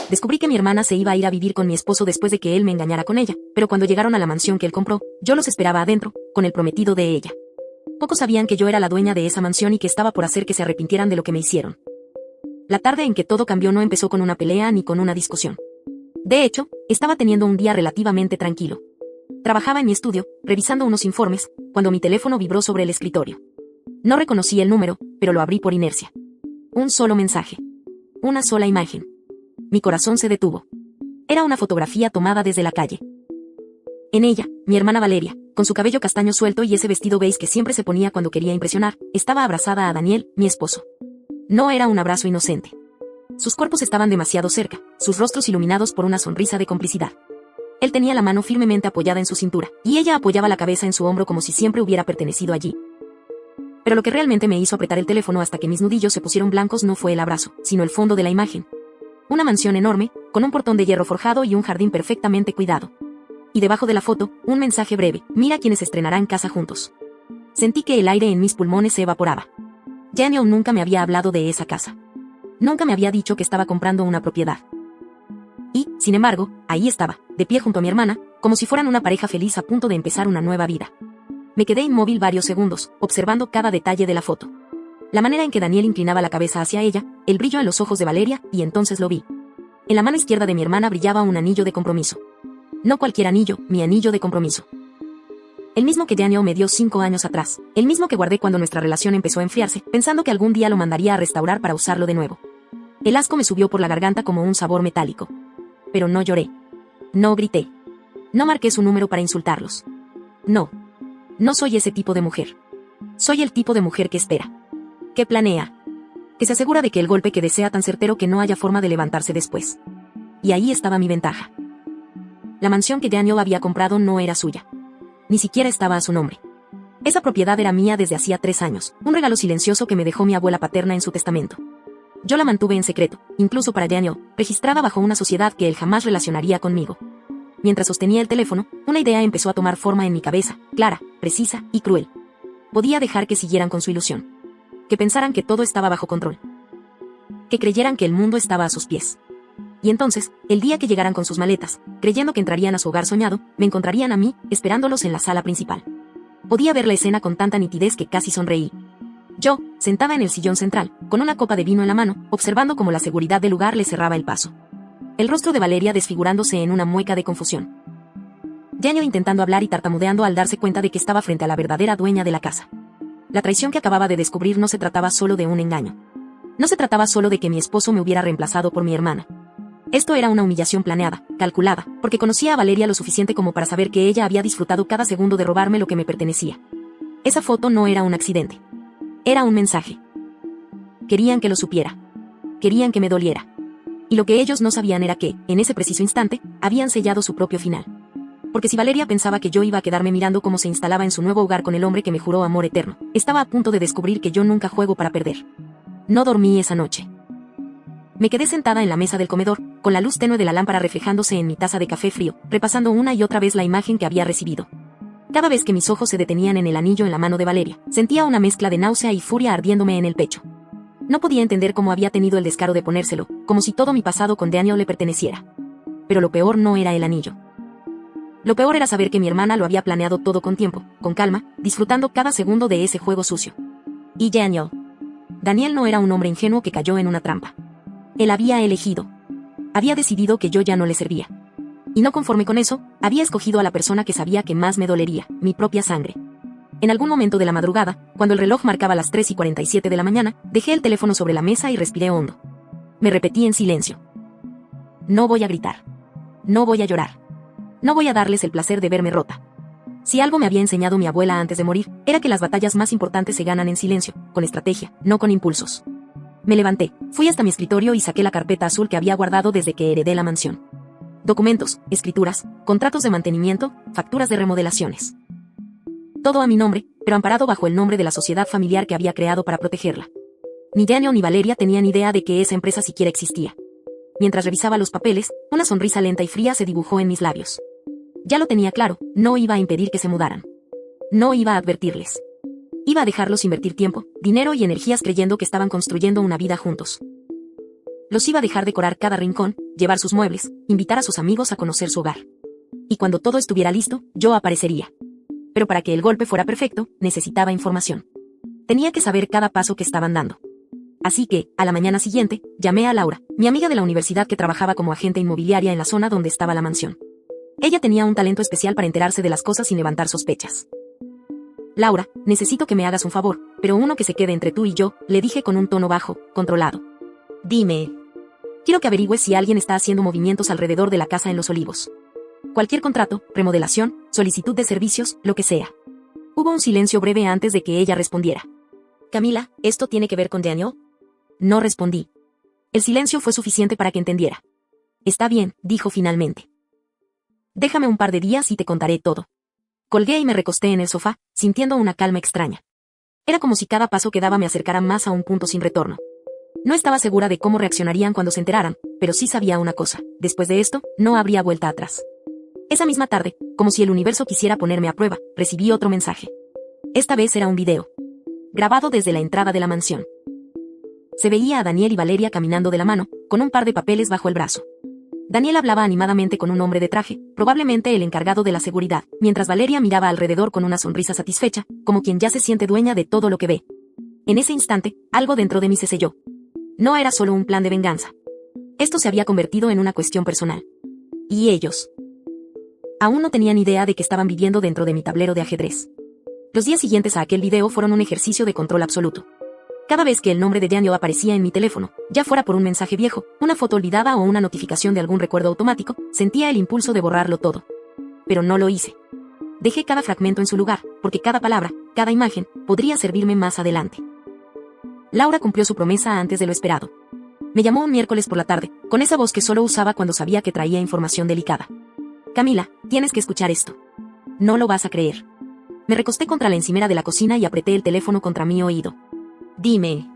Descubrí que mi hermana se iba a ir a vivir con mi esposo después de que él me engañara con ella, pero cuando llegaron a la mansión que él compró, yo los esperaba adentro, con el prometido de ella. Pocos sabían que yo era la dueña de esa mansión y que estaba por hacer que se arrepintieran de lo que me hicieron. La tarde en que todo cambió no empezó con una pelea ni con una discusión. De hecho, estaba teniendo un día relativamente tranquilo. Trabajaba en mi estudio, revisando unos informes, cuando mi teléfono vibró sobre el escritorio. No reconocí el número, pero lo abrí por inercia. Un solo mensaje. Una sola imagen. Mi corazón se detuvo. Era una fotografía tomada desde la calle. En ella, mi hermana Valeria, con su cabello castaño suelto y ese vestido beige que siempre se ponía cuando quería impresionar, estaba abrazada a Daniel, mi esposo. No era un abrazo inocente. Sus cuerpos estaban demasiado cerca, sus rostros iluminados por una sonrisa de complicidad. Él tenía la mano firmemente apoyada en su cintura, y ella apoyaba la cabeza en su hombro como si siempre hubiera pertenecido allí. Pero lo que realmente me hizo apretar el teléfono hasta que mis nudillos se pusieron blancos no fue el abrazo, sino el fondo de la imagen. Una mansión enorme, con un portón de hierro forjado y un jardín perfectamente cuidado. Y debajo de la foto, un mensaje breve: mira quienes estrenarán casa juntos. Sentí que el aire en mis pulmones se evaporaba. Daniel nunca me había hablado de esa casa. Nunca me había dicho que estaba comprando una propiedad. Y, sin embargo, ahí estaba, de pie junto a mi hermana, como si fueran una pareja feliz a punto de empezar una nueva vida. Me quedé inmóvil varios segundos, observando cada detalle de la foto. La manera en que Daniel inclinaba la cabeza hacia ella, el brillo en los ojos de Valeria, y entonces lo vi. En la mano izquierda de mi hermana brillaba un anillo de compromiso. No cualquier anillo, mi anillo de compromiso. El mismo que Daniel me dio 5 años atrás, el mismo que guardé cuando nuestra relación empezó a enfriarse, pensando que algún día lo mandaría a restaurar para usarlo de nuevo. El asco me subió por la garganta como un sabor metálico. Pero no lloré. No grité. No marqué su número para insultarlos. No. No soy ese tipo de mujer. Soy el tipo de mujer que espera. Que planea. Que se asegura de que el golpe que desea tan certero que no haya forma de levantarse después. Y ahí estaba mi ventaja. La mansión que Daniel había comprado no era suya. Ni siquiera estaba a su nombre. Esa propiedad era mía desde hacía 3 años, un regalo silencioso que me dejó mi abuela paterna en su testamento. Yo la mantuve en secreto, incluso para Daniel, registrada bajo una sociedad que él jamás relacionaría conmigo. Mientras sostenía el teléfono, una idea empezó a tomar forma en mi cabeza, clara, precisa y cruel. Podía dejar que siguieran con su ilusión. Que pensaran que todo estaba bajo control. Que creyeran que el mundo estaba a sus pies. Y entonces, el día que llegaran con sus maletas, creyendo que entrarían a su hogar soñado, me encontrarían a mí, esperándolos en la sala principal. Podía ver la escena con tanta nitidez que casi sonreí. Yo, sentada en el sillón central, con una copa de vino en la mano, observando cómo la seguridad del lugar le cerraba el paso. El rostro de Valeria desfigurándose en una mueca de confusión. Daniel intentando hablar y tartamudeando al darse cuenta de que estaba frente a la verdadera dueña de la casa. La traición que acababa de descubrir no se trataba solo de un engaño. No se trataba solo de que mi esposo me hubiera reemplazado por mi hermana. Esto era una humillación planeada, calculada, porque conocía a Valeria lo suficiente como para saber que ella había disfrutado cada segundo de robarme lo que me pertenecía. Esa foto no era un accidente. Era un mensaje. Querían que lo supiera. Querían que me doliera. Y lo que ellos no sabían era que, en ese preciso instante, habían sellado su propio final. Porque si Valeria pensaba que yo iba a quedarme mirando cómo se instalaba en su nuevo hogar con el hombre que me juró amor eterno, estaba a punto de descubrir que yo nunca juego para perder. No dormí esa noche. Me quedé sentada en la mesa del comedor, con la luz tenue de la lámpara reflejándose en mi taza de café frío, repasando una y otra vez la imagen que había recibido. Cada vez que mis ojos se detenían en el anillo en la mano de Valeria, sentía una mezcla de náusea y furia ardiéndome en el pecho. No podía entender cómo había tenido el descaro de ponérselo, como si todo mi pasado con Daniel le perteneciera. Pero lo peor no era el anillo. Lo peor era saber que mi hermana lo había planeado todo con tiempo, con calma, disfrutando cada segundo de ese juego sucio. Y Daniel. Daniel no era un hombre ingenuo que cayó en una trampa. Él había elegido. Había decidido que yo ya no le servía. Y no conforme con eso, había escogido a la persona que sabía que más me dolería, mi propia sangre. En algún momento de la madrugada, cuando el reloj marcaba las 3:47 de la mañana, dejé el teléfono sobre la mesa y respiré hondo. Me repetí en silencio. No voy a gritar. No voy a llorar. No voy a darles el placer de verme rota. Si algo me había enseñado mi abuela antes de morir, era que las batallas más importantes se ganan en silencio, con estrategia, no con impulsos. Me levanté, fui hasta mi escritorio y saqué la carpeta azul que había guardado desde que heredé la mansión. Documentos, escrituras, contratos de mantenimiento, facturas de remodelaciones. Todo a mi nombre, pero amparado bajo el nombre de la sociedad familiar que había creado para protegerla. Ni Daniel ni Valeria tenían idea de que esa empresa siquiera existía. Mientras revisaba los papeles, una sonrisa lenta y fría se dibujó en mis labios. Ya lo tenía claro, no iba a impedir que se mudaran. No iba a advertirles. Iba a dejarlos invertir tiempo, dinero y energías creyendo que estaban construyendo una vida juntos. Los iba a dejar decorar cada rincón, llevar sus muebles, invitar a sus amigos a conocer su hogar. Y cuando todo estuviera listo, yo aparecería. Pero para que el golpe fuera perfecto, necesitaba información. Tenía que saber cada paso que estaban dando. Así que, a la mañana siguiente, llamé a Laura, mi amiga de la universidad que trabajaba como agente inmobiliaria en la zona donde estaba la mansión. Ella tenía un talento especial para enterarse de las cosas sin levantar sospechas. Laura, necesito que me hagas un favor, pero uno que se quede entre tú y yo, le dije con un tono bajo, controlado. Dime. Quiero que averigües si alguien está haciendo movimientos alrededor de la casa en Los Olivos. Cualquier contrato, remodelación, solicitud de servicios, lo que sea. Hubo un silencio breve antes de que ella respondiera. Camila, ¿esto tiene que ver con Daniel? No respondí. El silencio fue suficiente para que entendiera. Está bien, dijo finalmente. Déjame un par de días y te contaré todo. Colgué y me recosté en el sofá, sintiendo una calma extraña. Era como si cada paso que daba me acercara más a un punto sin retorno. No estaba segura de cómo reaccionarían cuando se enteraran, pero sí sabía una cosa: después de esto, no habría vuelta atrás. Esa misma tarde, como si el universo quisiera ponerme a prueba, recibí otro mensaje. Esta vez era un video. Grabado desde la entrada de la mansión. Se veía a Daniel y Valeria caminando de la mano, con un par de papeles bajo el brazo. Daniel hablaba animadamente con un hombre de traje, probablemente el encargado de la seguridad, mientras Valeria miraba alrededor con una sonrisa satisfecha, como quien ya se siente dueña de todo lo que ve. En ese instante, algo dentro de mí se selló. No era solo un plan de venganza. Esto se había convertido en una cuestión personal. ¿Y ellos? Aún no tenían idea de que estaban viviendo dentro de mi tablero de ajedrez. Los días siguientes a aquel video fueron un ejercicio de control absoluto. Cada vez que el nombre de Daniel aparecía en mi teléfono, ya fuera por un mensaje viejo, una foto olvidada o una notificación de algún recuerdo automático, sentía el impulso de borrarlo todo. Pero no lo hice. Dejé cada fragmento en su lugar, porque cada palabra, cada imagen, podría servirme más adelante. Laura cumplió su promesa antes de lo esperado. Me llamó un miércoles por la tarde, con esa voz que solo usaba cuando sabía que traía información delicada. Camila, tienes que escuchar esto. No lo vas a creer. Me recosté contra la encimera de la cocina y apreté el teléfono contra mi oído. Dime.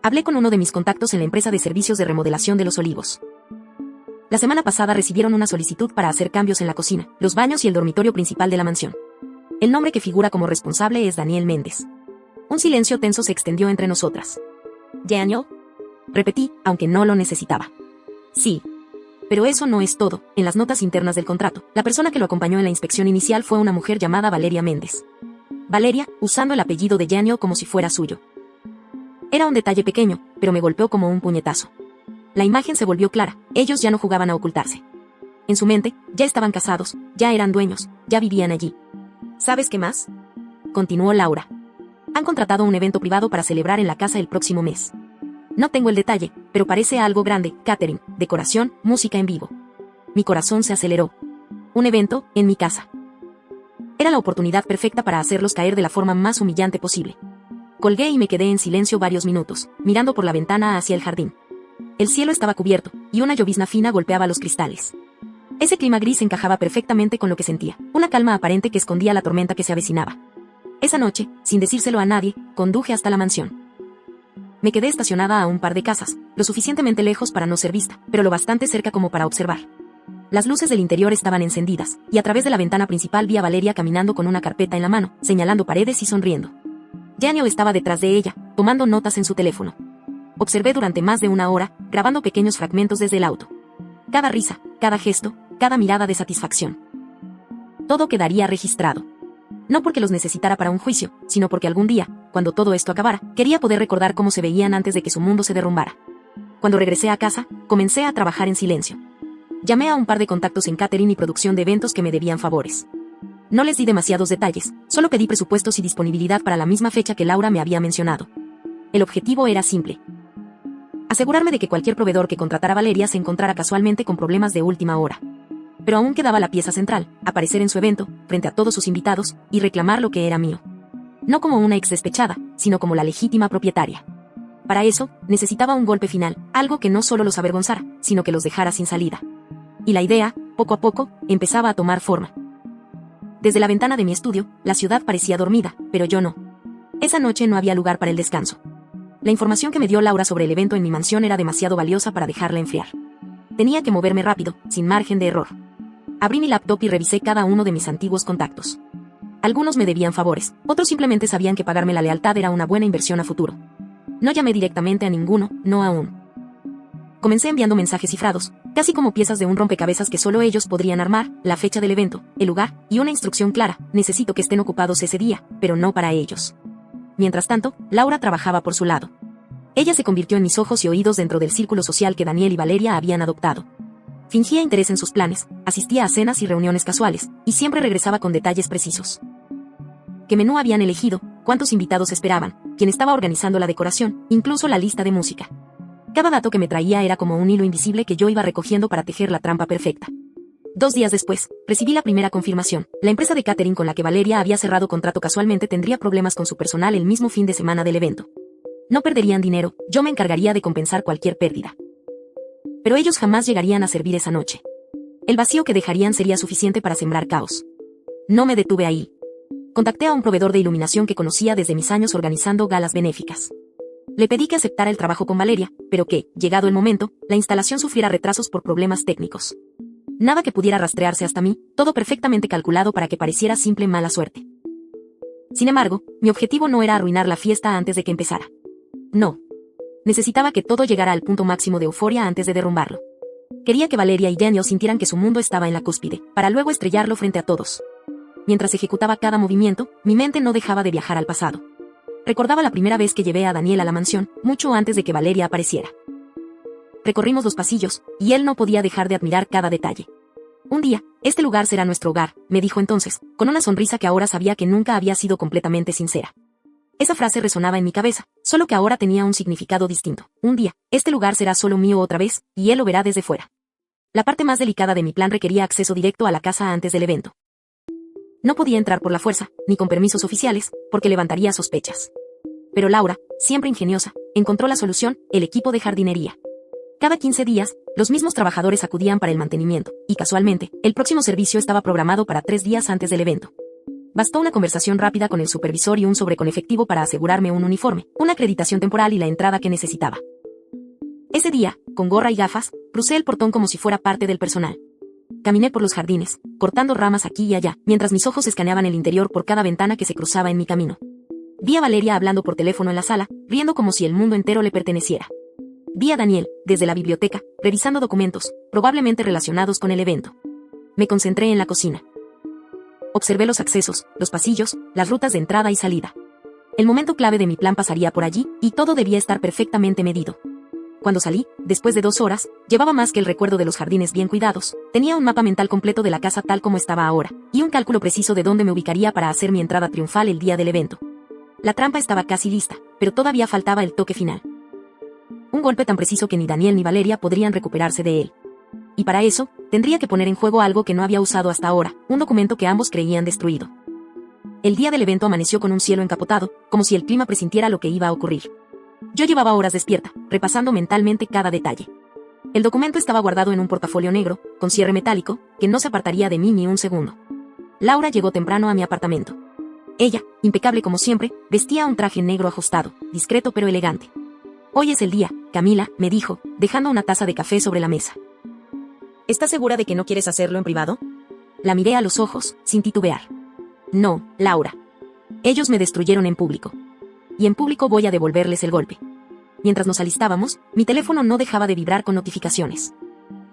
Hablé con uno de mis contactos en la empresa de servicios de remodelación de Los Olivos. La semana pasada recibieron una solicitud para hacer cambios en la cocina, los baños y el dormitorio principal de la mansión. El nombre que figura como responsable es Daniel Méndez. Un silencio tenso se extendió entre nosotras. ¿Daniel? Repetí, aunque no lo necesitaba. Sí. Pero eso no es todo. En las notas internas del contrato, la persona que lo acompañó en la inspección inicial fue una mujer llamada Valeria Méndez. Valeria, usando el apellido de Daniel como si fuera suyo. Era un detalle pequeño, pero me golpeó como un puñetazo. La imagen se volvió clara, ellos ya no jugaban a ocultarse. En su mente, ya estaban casados, ya eran dueños, ya vivían allí. ¿Sabes qué más? Continuó Laura. Han contratado un evento privado para celebrar en la casa el próximo mes. No tengo el detalle, pero parece algo grande: catering, decoración, música en vivo. Mi corazón se aceleró. Un evento, en mi casa. Era la oportunidad perfecta para hacerlos caer de la forma más humillante posible. Colgué y me quedé en silencio varios minutos, mirando por la ventana hacia el jardín. El cielo estaba cubierto, y una llovizna fina golpeaba los cristales. Ese clima gris encajaba perfectamente con lo que sentía, una calma aparente que escondía la tormenta que se avecinaba. Esa noche, sin decírselo a nadie, conduje hasta la mansión. Me quedé estacionada a un par de casas, lo suficientemente lejos para no ser vista, pero lo bastante cerca como para observar. Las luces del interior estaban encendidas, y a través de la ventana principal vi a Valeria caminando con una carpeta en la mano, señalando paredes y sonriendo. Daniel estaba detrás de ella, tomando notas en su teléfono. Observé durante más de una hora, grabando pequeños fragmentos desde el auto. Cada risa, cada gesto, cada mirada de satisfacción. Todo quedaría registrado. No porque los necesitara para un juicio, sino porque algún día, cuando todo esto acabara, quería poder recordar cómo se veían antes de que su mundo se derrumbara. Cuando regresé a casa, comencé a trabajar en silencio. Llamé a un par de contactos en catering y producción de eventos que me debían favores. No les di demasiados detalles, solo pedí presupuestos y disponibilidad para la misma fecha que Laura me había mencionado. El objetivo era simple: asegurarme de que cualquier proveedor que contratara a Valeria se encontrara casualmente con problemas de última hora. Pero aún quedaba la pieza central: aparecer en su evento, frente a todos sus invitados, y reclamar lo que era mío. No como una ex despechada, sino como la legítima propietaria. Para eso, necesitaba un golpe final, algo que no solo los avergonzara, sino que los dejara sin salida. Y la idea, poco a poco, empezaba a tomar forma. Desde la ventana de mi estudio, la ciudad parecía dormida, pero yo no. Esa noche no había lugar para el descanso. La información que me dio Laura sobre el evento en mi mansión era demasiado valiosa para dejarla enfriar. Tenía que moverme rápido, sin margen de error. Abrí mi laptop y revisé cada uno de mis antiguos contactos. Algunos me debían favores, otros simplemente sabían que pagarme la lealtad era una buena inversión a futuro. No llamé directamente a ninguno, no aún. Comencé enviando mensajes cifrados, casi como piezas de un rompecabezas que solo ellos podrían armar: la fecha del evento, el lugar, y una instrucción clara: necesito que estén ocupados ese día, pero no para ellos. Mientras tanto, Laura trabajaba por su lado. Ella se convirtió en mis ojos y oídos dentro del círculo social que Daniel y Valeria habían adoptado. Fingía interés en sus planes, asistía a cenas y reuniones casuales, y siempre regresaba con detalles precisos. ¿Qué menú habían elegido? ¿Cuántos invitados esperaban? ¿Quién estaba organizando la decoración? Incluso la lista de música. Cada dato que me traía era como un hilo invisible que yo iba recogiendo para tejer la trampa perfecta. 2 días después, recibí la primera confirmación. La empresa de catering con la que Valeria había cerrado contrato casualmente tendría problemas con su personal el mismo fin de semana del evento. No perderían dinero, yo me encargaría de compensar cualquier pérdida. Pero ellos jamás llegarían a servir esa noche. El vacío que dejarían sería suficiente para sembrar caos. No me detuve ahí. Contacté a un proveedor de iluminación que conocía desde mis años organizando galas benéficas. Le pedí que aceptara el trabajo con Valeria, pero que, llegado el momento, la instalación sufriera retrasos por problemas técnicos. Nada que pudiera rastrearse hasta mí, todo perfectamente calculado para que pareciera simple mala suerte. Sin embargo, mi objetivo no era arruinar la fiesta antes de que empezara. No. Necesitaba que todo llegara al punto máximo de euforia antes de derrumbarlo. Quería que Valeria y Daniel sintieran que su mundo estaba en la cúspide, para luego estrellarlo frente a todos. Mientras ejecutaba cada movimiento, mi mente no dejaba de viajar al pasado. Recordaba la primera vez que llevé a Daniel a la mansión, mucho antes de que Valeria apareciera. Recorrimos los pasillos, y él no podía dejar de admirar cada detalle. Un día, este lugar será nuestro hogar, me dijo entonces, con una sonrisa que ahora sabía que nunca había sido completamente sincera. Esa frase resonaba en mi cabeza, solo que ahora tenía un significado distinto. Un día, este lugar será solo mío otra vez, y él lo verá desde fuera. La parte más delicada de mi plan requería acceso directo a la casa antes del evento. No podía entrar por la fuerza, ni con permisos oficiales, porque levantaría sospechas. Pero Laura, siempre ingeniosa, encontró la solución: el equipo de jardinería. Cada 15 días, los mismos trabajadores acudían para el mantenimiento, y casualmente, el próximo servicio estaba programado para 3 días antes del evento. Bastó una conversación rápida con el supervisor y un sobre con efectivo para asegurarme un uniforme, una acreditación temporal y la entrada que necesitaba. Ese día, con gorra y gafas, crucé el portón como si fuera parte del personal. Caminé por los jardines, cortando ramas aquí y allá, mientras mis ojos escaneaban el interior por cada ventana que se cruzaba en mi camino. Vi a Valeria hablando por teléfono en la sala, riendo como si el mundo entero le perteneciera. Vi a Daniel, desde la biblioteca, revisando documentos, probablemente relacionados con el evento. Me concentré en la cocina. Observé los accesos, los pasillos, las rutas de entrada y salida. El momento clave de mi plan pasaría por allí, y todo debía estar perfectamente medido. Cuando salí, después de 2 horas, llevaba más que el recuerdo de los jardines bien cuidados. Tenía un mapa mental completo de la casa tal como estaba ahora, y un cálculo preciso de dónde me ubicaría para hacer mi entrada triunfal el día del evento. La trampa estaba casi lista, pero todavía faltaba el toque final. Un golpe tan preciso que ni Daniel ni Valeria podrían recuperarse de él. Y para eso, tendría que poner en juego algo que no había usado hasta ahora, un documento que ambos creían destruido. El día del evento amaneció con un cielo encapotado, como si el clima presintiera lo que iba a ocurrir. Yo llevaba horas despierta, repasando mentalmente cada detalle. El documento estaba guardado en un portafolio negro, con cierre metálico, que no se apartaría de mí ni un segundo. Laura llegó temprano a mi apartamento. Ella, impecable como siempre, vestía un traje negro ajustado, discreto pero elegante. «Hoy es el día, Camila», me dijo, dejando una taza de café sobre la mesa. «¿Estás segura de que no quieres hacerlo en privado?» La miré a los ojos, sin titubear. «No, Laura. Ellos me destruyeron en público. Y en público voy a devolverles el golpe». Mientras nos alistábamos, mi teléfono no dejaba de vibrar con notificaciones.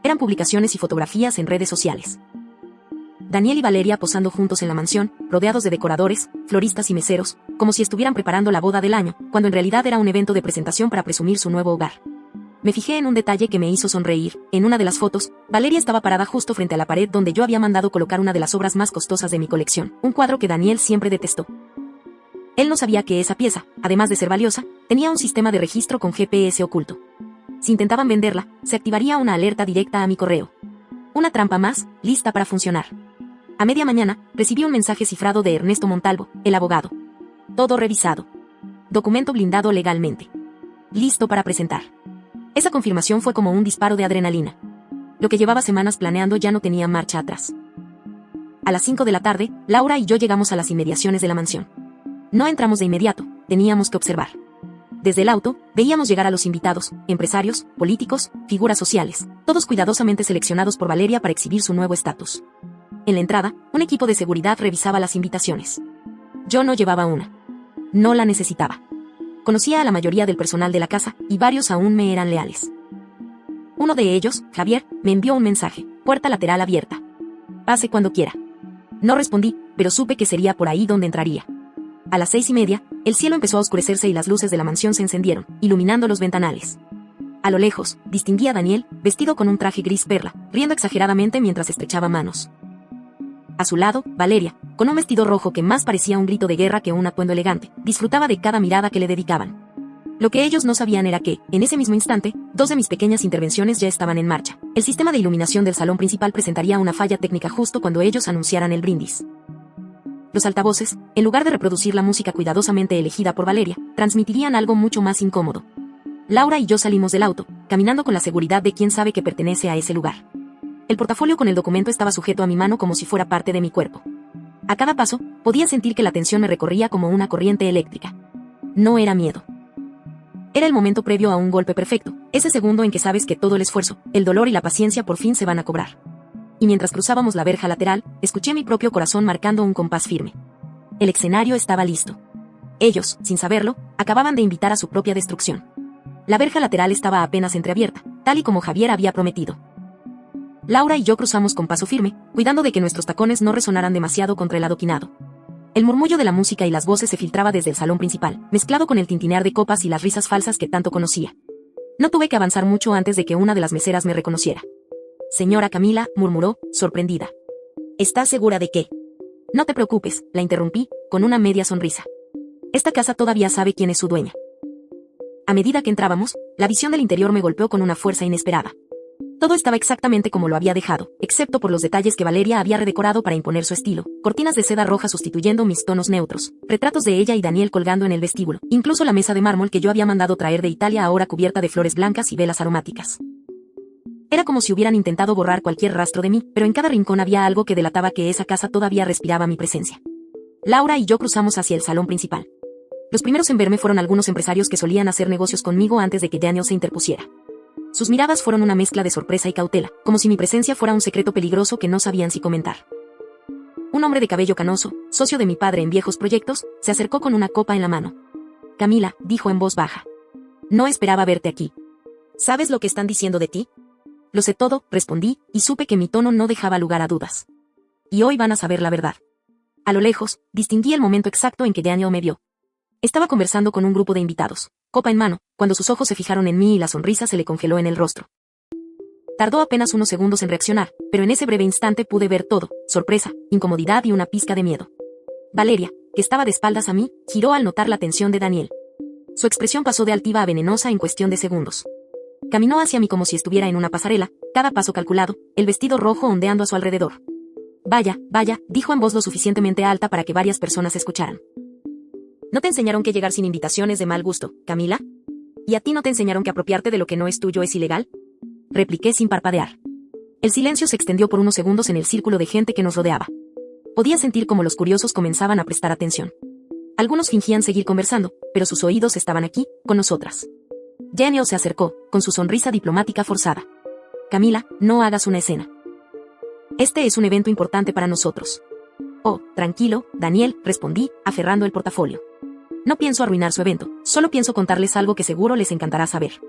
Eran publicaciones y fotografías en redes sociales. Daniel y Valeria posando juntos en la mansión, rodeados de decoradores, floristas y meseros, como si estuvieran preparando la boda del año, cuando en realidad era un evento de presentación para presumir su nuevo hogar. Me fijé en un detalle que me hizo sonreír. En una de las fotos, Valeria estaba parada justo frente a la pared donde yo había mandado colocar una de las obras más costosas de mi colección, un cuadro que Daniel siempre detestó. Él no sabía que esa pieza, además de ser valiosa, tenía un sistema de registro con GPS oculto. Si intentaban venderla, se activaría una alerta directa a mi correo. Una trampa más, lista para funcionar. A media mañana, recibí un mensaje cifrado de Ernesto Montalvo, el abogado. Todo revisado. Documento blindado legalmente. Listo para presentar. Esa confirmación fue como un disparo de adrenalina. Lo que llevaba semanas planeando ya no tenía marcha atrás. A las 5 de la tarde, Laura y yo llegamos a las inmediaciones de la mansión. No entramos de inmediato, teníamos que observar. Desde el auto, veíamos llegar a los invitados, empresarios, políticos, figuras sociales, todos cuidadosamente seleccionados por Valeria para exhibir su nuevo estatus. En la entrada, un equipo de seguridad revisaba las invitaciones. Yo no llevaba una. No la necesitaba. Conocía a la mayoría del personal de la casa, y varios aún me eran leales. Uno de ellos, Javier, me envió un mensaje: puerta lateral abierta. Pase cuando quiera. No respondí, pero supe que sería por ahí donde entraría. A las 6:30, el cielo empezó a oscurecerse y las luces de la mansión se encendieron, iluminando los ventanales. A lo lejos, distinguí a Daniel, vestido con un traje gris perla, riendo exageradamente mientras estrechaba manos. A su lado, Valeria, con un vestido rojo que más parecía un grito de guerra que un atuendo elegante, disfrutaba de cada mirada que le dedicaban. Lo que ellos no sabían era que, en ese mismo instante, 2 de mis pequeñas intervenciones ya estaban en marcha. El sistema de iluminación del salón principal presentaría una falla técnica justo cuando ellos anunciaran el brindis. Los altavoces, en lugar de reproducir la música cuidadosamente elegida por Valeria, transmitirían algo mucho más incómodo. Laura y yo salimos del auto, caminando con la seguridad de quien sabe que pertenece a ese lugar. El portafolio con el documento estaba sujeto a mi mano como si fuera parte de mi cuerpo. A cada paso, podía sentir que la tensión me recorría como una corriente eléctrica. No era miedo. Era el momento previo a un golpe perfecto, ese segundo en que sabes que todo el esfuerzo, el dolor y la paciencia por fin se van a cobrar. Y mientras cruzábamos la verja lateral, escuché mi propio corazón marcando un compás firme. El escenario estaba listo. Ellos, sin saberlo, acababan de invitar a su propia destrucción. La verja lateral estaba apenas entreabierta, tal y como Javier había prometido. Laura y yo cruzamos con paso firme, cuidando de que nuestros tacones no resonaran demasiado contra el adoquinado. El murmullo de la música y las voces se filtraba desde el salón principal, mezclado con el tintinear de copas y las risas falsas que tanto conocía. No tuve que avanzar mucho antes de que una de las meseras me reconociera. «Señora Camila», murmuró, sorprendida. «¿Estás segura de qué?» «No te preocupes», la interrumpí, con una media sonrisa. «Esta casa todavía sabe quién es su dueña». A medida que entrábamos, la visión del interior me golpeó con una fuerza inesperada. Todo estaba exactamente como lo había dejado, excepto por los detalles que Valeria había redecorado para imponer su estilo: cortinas de seda roja sustituyendo mis tonos neutros, retratos de ella y Daniel colgando en el vestíbulo, incluso la mesa de mármol que yo había mandado traer de Italia ahora cubierta de flores blancas y velas aromáticas. Era como si hubieran intentado borrar cualquier rastro de mí, pero en cada rincón había algo que delataba que esa casa todavía respiraba mi presencia. Laura y yo cruzamos hacia el salón principal. Los primeros en verme fueron algunos empresarios que solían hacer negocios conmigo antes de que Daniel se interpusiera. Sus miradas fueron una mezcla de sorpresa y cautela, como si mi presencia fuera un secreto peligroso que no sabían si comentar. Un hombre de cabello canoso, socio de mi padre en viejos proyectos, se acercó con una copa en la mano. «Camila», dijo en voz baja. «No esperaba verte aquí. ¿Sabes lo que están diciendo de ti?» «Lo sé todo», respondí, y supe que mi tono no dejaba lugar a dudas. «Y hoy van a saber la verdad». A lo lejos, distinguí el momento exacto en que Daniel me vio. Estaba conversando con un grupo de invitados, copa en mano, cuando sus ojos se fijaron en mí y la sonrisa se le congeló en el rostro. Tardó apenas unos segundos en reaccionar, pero en ese breve instante pude ver todo: sorpresa, incomodidad y una pizca de miedo. Valeria, que estaba de espaldas a mí, giró al notar la tensión de Daniel. Su expresión pasó de altiva a venenosa en cuestión de segundos. Caminó hacia mí como si estuviera en una pasarela, cada paso calculado, el vestido rojo ondeando a su alrededor. «Vaya, vaya», dijo en voz lo suficientemente alta para que varias personas escucharan. «¿No te enseñaron que llegar sin invitación es de mal gusto, Camila? ¿Y a ti no te enseñaron que apropiarte de lo que no es tuyo es ilegal?», repliqué sin parpadear. El silencio se extendió por unos segundos en el círculo de gente que nos rodeaba. Podía sentir cómo los curiosos comenzaban a prestar atención. Algunos fingían seguir conversando, pero sus oídos estaban aquí, con nosotras. Daniel se acercó, con su sonrisa diplomática forzada. «Camila, no hagas una escena. Este es un evento importante para nosotros». «Oh, tranquilo, Daniel», respondí, aferrando el portafolio. «No pienso arruinar su evento, solo pienso contarles algo que seguro les encantará saber».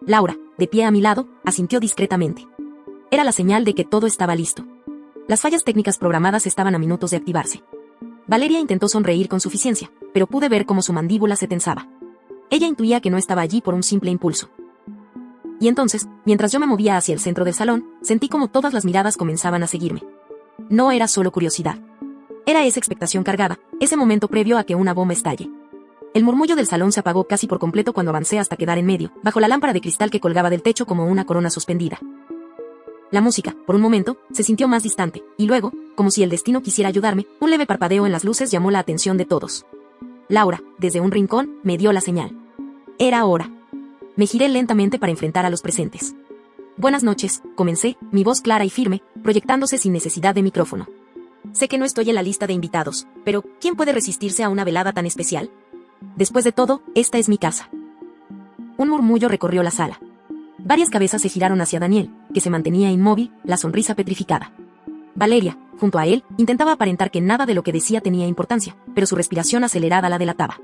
Laura, de pie a mi lado, asintió discretamente. Era la señal de que todo estaba listo. Las fallas técnicas programadas estaban a minutos de activarse. Valeria intentó sonreír con suficiencia, pero pude ver cómo su mandíbula se tensaba. Ella intuía que no estaba allí por un simple impulso. Y entonces, mientras yo me movía hacia el centro del salón, sentí como todas las miradas comenzaban a seguirme. No era solo curiosidad. Era esa expectación cargada, ese momento previo a que una bomba estalle. El murmullo del salón se apagó casi por completo cuando avancé hasta quedar en medio, bajo la lámpara de cristal que colgaba del techo como una corona suspendida. La música, por un momento, se sintió más distante, y luego, como si el destino quisiera ayudarme, un leve parpadeo en las luces llamó la atención de todos. Laura, desde un rincón, me dio la señal. Era hora. Me giré lentamente para enfrentar a los presentes. «Buenas noches», comencé, mi voz clara y firme, proyectándose sin necesidad de micrófono. «Sé que no estoy en la lista de invitados, pero ¿quién puede resistirse a una velada tan especial? Después de todo, esta es mi casa». Un murmullo recorrió la sala. Varias cabezas se giraron hacia Daniel, que se mantenía inmóvil, la sonrisa petrificada. Valeria, junto a él, intentaba aparentar que nada de lo que decía tenía importancia, pero su respiración acelerada la delataba.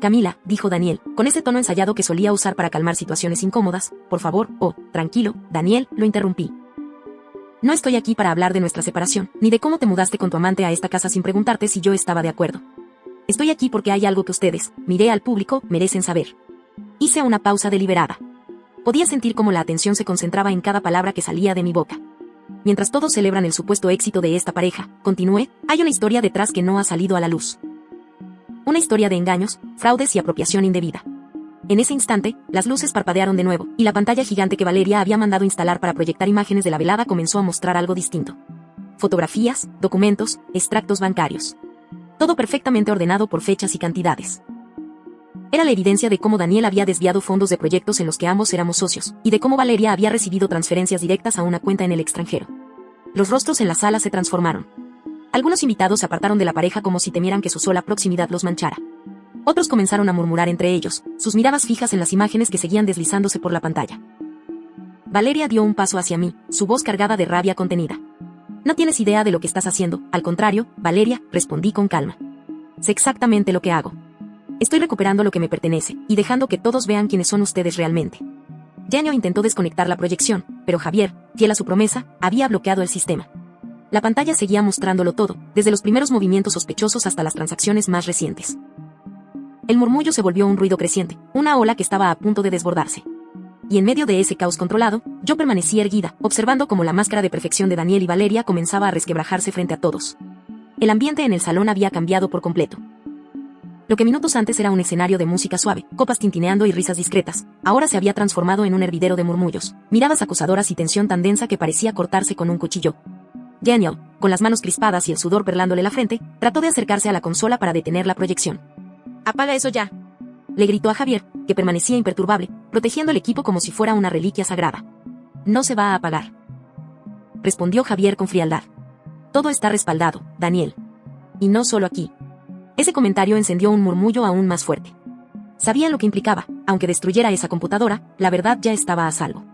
Camila, dijo Daniel, con ese tono ensayado que solía usar para calmar situaciones incómodas, por favor, tranquilo, Daniel, lo interrumpí. No estoy aquí para hablar de nuestra separación, ni de cómo te mudaste con tu amante a esta casa sin preguntarte si yo estaba de acuerdo. Estoy aquí porque hay algo que ustedes, miré al público, merecen saber. Hice una pausa deliberada. Podía sentir cómo la atención se concentraba en cada palabra que salía de mi boca. Mientras todos celebran el supuesto éxito de esta pareja, continué, hay una historia detrás que no ha salido a la luz. Una historia de engaños, fraudes y apropiación indebida. En ese instante, las luces parpadearon de nuevo, y la pantalla gigante que Valeria había mandado instalar para proyectar imágenes de la velada comenzó a mostrar algo distinto. Fotografías, documentos, extractos bancarios. Todo perfectamente ordenado por fechas y cantidades. Era la evidencia de cómo Daniel había desviado fondos de proyectos en los que ambos éramos socios, y de cómo Valeria había recibido transferencias directas a una cuenta en el extranjero. Los rostros en la sala se transformaron. Algunos invitados se apartaron de la pareja como si temieran que su sola proximidad los manchara. Otros comenzaron a murmurar entre ellos, sus miradas fijas en las imágenes que seguían deslizándose por la pantalla. Valeria dio un paso hacia mí, su voz cargada de rabia contenida. No tienes idea de lo que estás haciendo, al contrario, Valeria, respondí con calma. Sé exactamente lo que hago. Estoy recuperando lo que me pertenece, y dejando que todos vean quiénes son ustedes realmente. Daniel intentó desconectar la proyección, pero Javier, fiel a su promesa, había bloqueado el sistema. La pantalla seguía mostrándolo todo, desde los primeros movimientos sospechosos hasta las transacciones más recientes. El murmullo se volvió un ruido creciente, una ola que estaba a punto de desbordarse. Y en medio de ese caos controlado, yo permanecí erguida, observando cómo la máscara de perfección de Daniel y Valeria comenzaba a resquebrajarse frente a todos. El ambiente en el salón había cambiado por completo. Lo que minutos antes era un escenario de música suave, copas tintineando y risas discretas, ahora se había transformado en un hervidero de murmullos, miradas acusadoras y tensión tan densa que parecía cortarse con un cuchillo. Daniel, con las manos crispadas y el sudor perlándole la frente, trató de acercarse a la consola para detener la proyección. «¡Apaga eso ya!», le gritó a Javier, que permanecía imperturbable, protegiendo el equipo como si fuera una reliquia sagrada. «No se va a apagar», respondió Javier con frialdad. «Todo está respaldado, Daniel. Y no solo aquí». Ese comentario encendió un murmullo aún más fuerte. Sabía lo que implicaba, aunque destruyera esa computadora, la verdad ya estaba a salvo.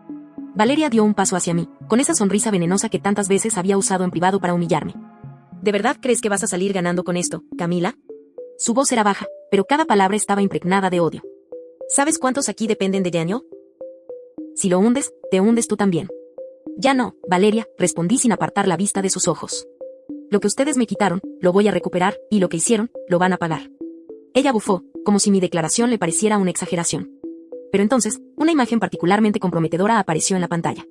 Valeria dio un paso hacia mí, con esa sonrisa venenosa que tantas veces había usado en privado para humillarme. ¿De verdad crees que vas a salir ganando con esto, Camila? Su voz era baja, pero cada palabra estaba impregnada de odio. ¿Sabes cuántos aquí dependen de Daniel? Si lo hundes, te hundes tú también. Ya no, Valeria, respondí sin apartar la vista de sus ojos. Lo que ustedes me quitaron, lo voy a recuperar, y lo que hicieron, lo van a pagar. Ella bufó, como si mi declaración le pareciera una exageración. Pero entonces, una imagen particularmente comprometedora apareció en la pantalla.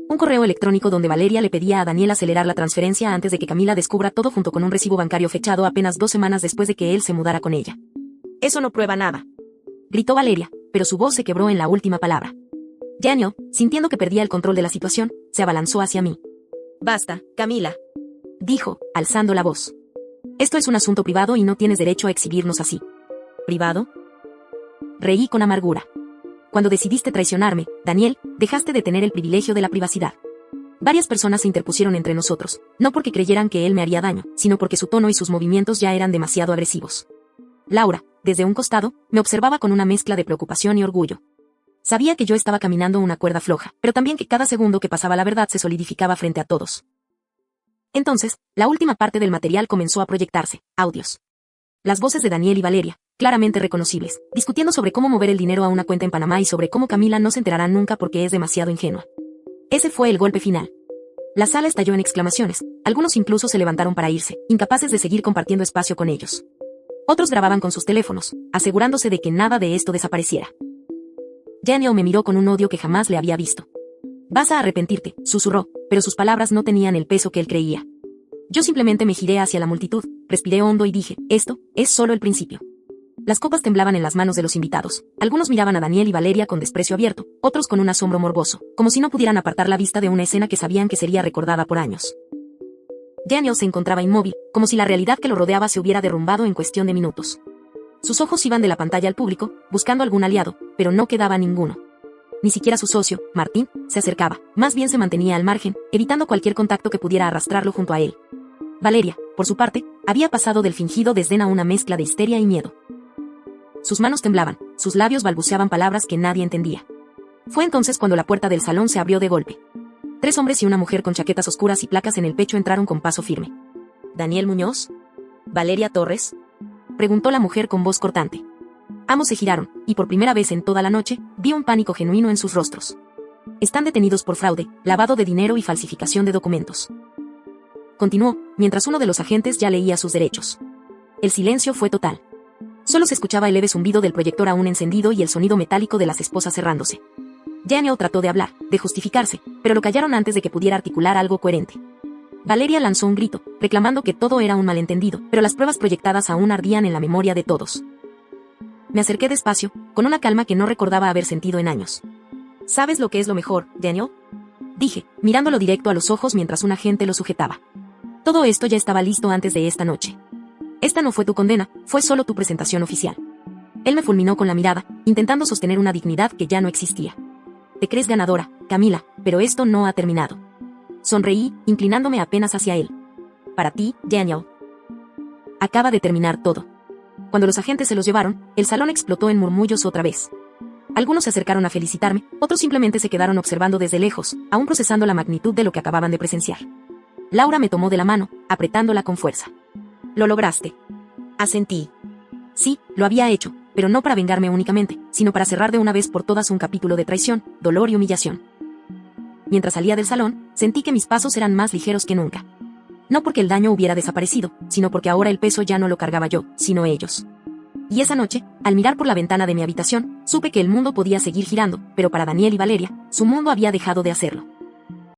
Un correo electrónico donde Valeria le pedía a Daniel acelerar la transferencia antes de que Camila descubra todo junto con un recibo bancario fechado apenas 2 semanas después de que él se mudara con ella. «Eso no prueba nada», gritó Valeria, pero su voz se quebró en la última palabra. Daniel, sintiendo que perdía el control de la situación, se abalanzó hacia mí. «Basta, Camila», dijo, alzando la voz. «Esto es un asunto privado y no tienes derecho a exhibirnos así». ¿Privado? Reí con amargura. Cuando decidiste traicionarme, Daniel, dejaste de tener el privilegio de la privacidad. Varias personas se interpusieron entre nosotros, no porque creyeran que él me haría daño, sino porque su tono y sus movimientos ya eran demasiado agresivos. Laura, desde un costado, me observaba con una mezcla de preocupación y orgullo. Sabía que yo estaba caminando una cuerda floja, pero también que cada segundo que pasaba la verdad se solidificaba frente a todos. Entonces, la última parte del material comenzó a proyectarse, audios. Las voces de Daniel y Valeria, claramente reconocibles, discutiendo sobre cómo mover el dinero a una cuenta en Panamá y sobre cómo Camila no se enterará nunca porque es demasiado ingenua. Ese fue el golpe final. La sala estalló en exclamaciones, algunos incluso se levantaron para irse, incapaces de seguir compartiendo espacio con ellos. Otros grababan con sus teléfonos, asegurándose de que nada de esto desapareciera. Daniel me miró con un odio que jamás le había visto. «Vas a arrepentirte», susurró, pero sus palabras no tenían el peso que él creía. Yo simplemente me giré hacia la multitud, respiré hondo y dije, esto es solo el principio. Las copas temblaban en las manos de los invitados. Algunos miraban a Daniel y Valeria con desprecio abierto, otros con un asombro morboso, como si no pudieran apartar la vista de una escena que sabían que sería recordada por años. Daniel se encontraba inmóvil, como si la realidad que lo rodeaba se hubiera derrumbado en cuestión de minutos. Sus ojos iban de la pantalla al público, buscando algún aliado, pero no quedaba ninguno. Ni siquiera su socio, Martín, se acercaba, más bien se mantenía al margen, evitando cualquier contacto que pudiera arrastrarlo junto a él. Valeria, por su parte, había pasado del fingido desdén a una mezcla de histeria y miedo. Sus manos temblaban, sus labios balbuceaban palabras que nadie entendía. Fue entonces cuando la puerta del salón se abrió de golpe. 3 hombres y una mujer con chaquetas oscuras y placas en el pecho entraron con paso firme. ¿Daniel Muñoz? ¿Valeria Torres?, preguntó la mujer con voz cortante. Ambos se giraron, y por primera vez en toda la noche, vi un pánico genuino en sus rostros. Están detenidos por fraude, lavado de dinero y falsificación de documentos. Continuó, mientras uno de los agentes ya leía sus derechos. El silencio fue total. Solo se escuchaba el leve zumbido del proyector aún encendido y el sonido metálico de las esposas cerrándose. Daniel trató de hablar, de justificarse, pero lo callaron antes de que pudiera articular algo coherente. Valeria lanzó un grito, reclamando que todo era un malentendido, pero las pruebas proyectadas aún ardían en la memoria de todos. Me acerqué despacio, con una calma que no recordaba haber sentido en años. ¿Sabes lo que es lo mejor, Daniel?, dije, mirándolo directo a los ojos mientras un agente lo sujetaba. Todo esto ya estaba listo antes de esta noche. Esta no fue tu condena, fue solo tu presentación oficial. Él me fulminó con la mirada, intentando sostener una dignidad que ya no existía. Te crees ganadora, Camila, pero esto no ha terminado. Sonreí, inclinándome apenas hacia él. Para ti, Daniel. Acaba de terminar todo. Cuando los agentes se los llevaron, el salón explotó en murmullos otra vez. Algunos se acercaron a felicitarme, otros simplemente se quedaron observando desde lejos, aún procesando la magnitud de lo que acababan de presenciar. Laura me tomó de la mano, apretándola con fuerza. Lo lograste. Asentí. Sí, lo había hecho, pero no para vengarme únicamente, sino para cerrar de una vez por todas un capítulo de traición, dolor y humillación. Mientras salía del salón, sentí que mis pasos eran más ligeros que nunca. No porque el daño hubiera desaparecido, sino porque ahora el peso ya no lo cargaba yo, sino ellos. Y esa noche, al mirar por la ventana de mi habitación, supe que el mundo podía seguir girando, pero para Daniel y Valeria, su mundo había dejado de hacerlo.